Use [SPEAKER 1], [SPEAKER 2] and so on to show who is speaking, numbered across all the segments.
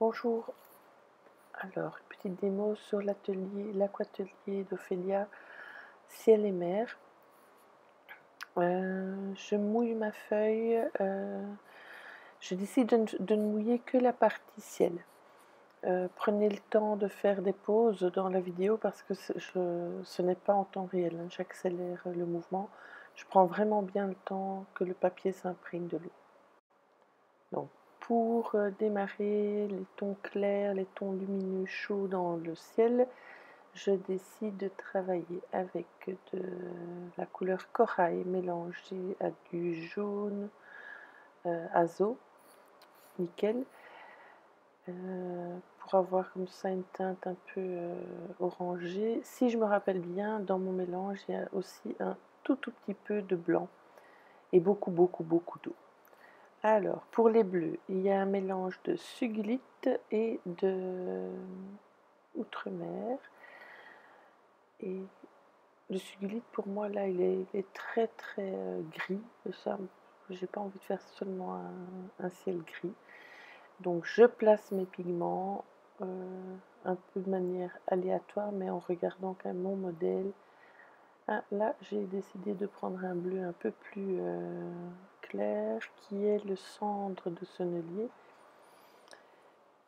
[SPEAKER 1] Bonjour, alors petite démo sur l'aquatelier d'Ophélia, ciel et mer. Je mouille ma feuille, je décide de ne mouiller que la partie ciel. Prenez le temps de faire des pauses dans la vidéo parce que ce n'est pas en temps réel, hein, j'accélère le mouvement. Je prends vraiment bien le temps que le papier s'imprègne de l'eau. Donc, pour démarrer les tons clairs, les tons lumineux chauds dans le ciel, je décide de travailler avec de la couleur corail mélangée à du jaune azo, nickel, pour avoir comme ça une teinte un peu orangée. Si je me rappelle bien, dans mon mélange, il y a aussi un tout petit peu de blanc et beaucoup d'eau. Alors, pour les bleus, il y a un mélange de suglite et de outremer. Et le suglite, pour moi, là, il est très gris. Ça, j'ai pas envie de faire seulement un ciel gris. Donc, je place mes pigments un peu de manière aléatoire, mais en regardant quand même mon modèle. Ah, là, j'ai décidé de prendre un bleu un peu plus clair, qui est le cendre de sonnelier.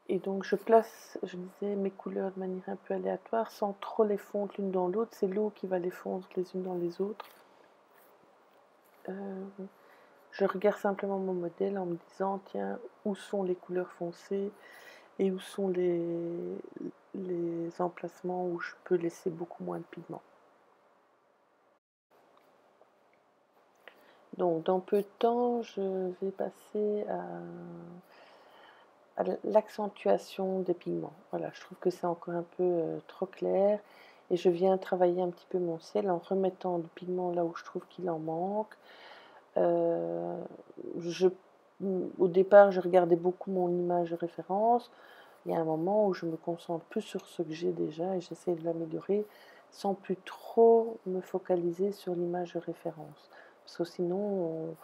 [SPEAKER 1] Et donc je place, je disais, mes couleurs de manière un peu aléatoire, sans trop les fondre l'une dans l'autre. C'est l'eau qui va les fondre les unes dans les autres. Je regarde simplement mon modèle en me disant, tiens, où sont les couleurs foncées et où sont les emplacements où je peux laisser beaucoup moins de pigments. Donc dans peu de temps, je vais passer à l'accentuation des pigments. Voilà, je trouve que c'est encore un peu trop clair et je viens travailler un petit peu mon ciel en remettant du pigment là où je trouve qu'il en manque. Au départ, je regardais beaucoup mon image de référence. Il y a un moment où je me concentre plus sur ce que j'ai déjà et j'essaie de l'améliorer sans plus trop me focaliser sur l'image de référence. Parce que sinon,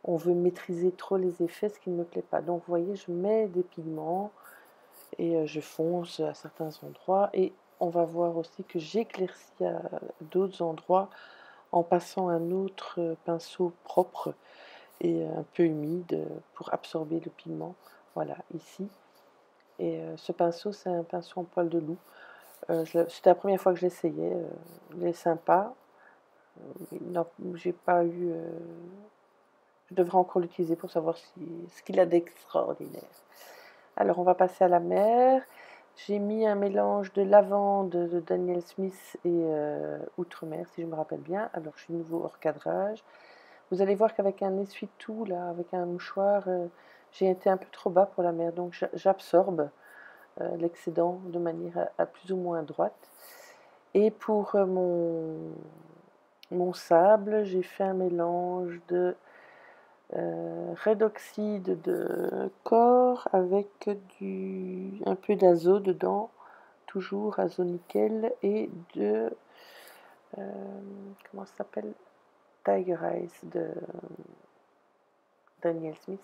[SPEAKER 1] on veut maîtriser trop les effets, ce qui ne me plaît pas. Donc, vous voyez, je mets des pigments et je fonce à certains endroits. Et on va voir aussi que j'éclaircis à d'autres endroits en passant un autre pinceau propre et un peu humide pour absorber le pigment. Voilà, ici. Et ce pinceau, c'est un pinceau en poil de loup. C'était la première fois que je l'essayais. Il est sympa. Non, j'ai pas eu... je devrais encore l'utiliser pour savoir ce qu'il a d'extraordinaire. Alors, on va passer à la mer. J'ai mis un mélange de lavande de Daniel Smith et outremer, si je me rappelle bien. Alors, je suis nouveau hors cadrage. Vous allez voir qu'avec un essuie-tout, là, avec un mouchoir, j'ai été un peu trop bas pour la mer. Donc, j'absorbe l'excédent de manière à plus ou moins droite. Et pour mon sable, j'ai fait un mélange de redoxyde de corps avec un peu d'azo dedans, toujours azo nickel, et de comment ça s'appelle, Tiger Eyes de Daniel Smith.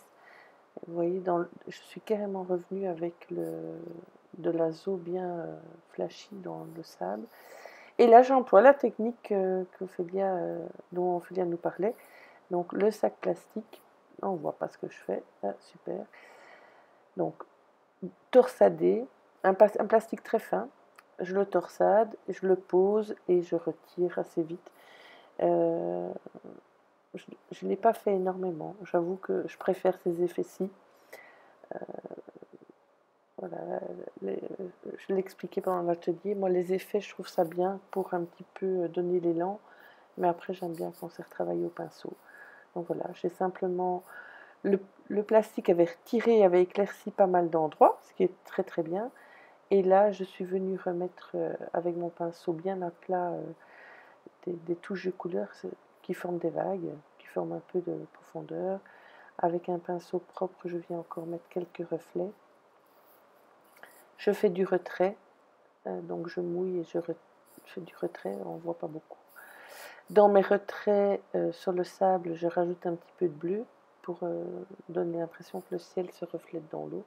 [SPEAKER 1] Vous voyez, je suis carrément revenue avec de l'azo bien flashy dans le sable. Et là, j'emploie la technique dont Ophélia nous parlait. Donc, le sac plastique. On ne voit pas ce que je fais. Ah, super. Donc, torsadé, un plastique très fin. Je le torsade, je le pose et je retire assez vite. Je ne l'ai pas fait énormément. J'avoue que je préfère ces effets-ci. Voilà, je l'expliquais pendant l'atelier. Moi, les effets, je trouve ça bien pour un petit peu donner l'élan. Mais après, j'aime bien quand c'est retravaillé au pinceau. Donc voilà, j'ai simplement... Le plastique avait retiré, avait éclairci pas mal d'endroits, ce qui est très bien. Et là, je suis venue remettre avec mon pinceau bien à plat des touches de couleur qui forment des vagues, qui forment un peu de profondeur. Avec un pinceau propre, je viens encore mettre quelques reflets. Je fais du retrait, donc je mouille et je fais du retrait, on ne voit pas beaucoup. Dans mes retraits sur le sable, je rajoute un petit peu de bleu pour donner l'impression que le ciel se reflète dans l'eau.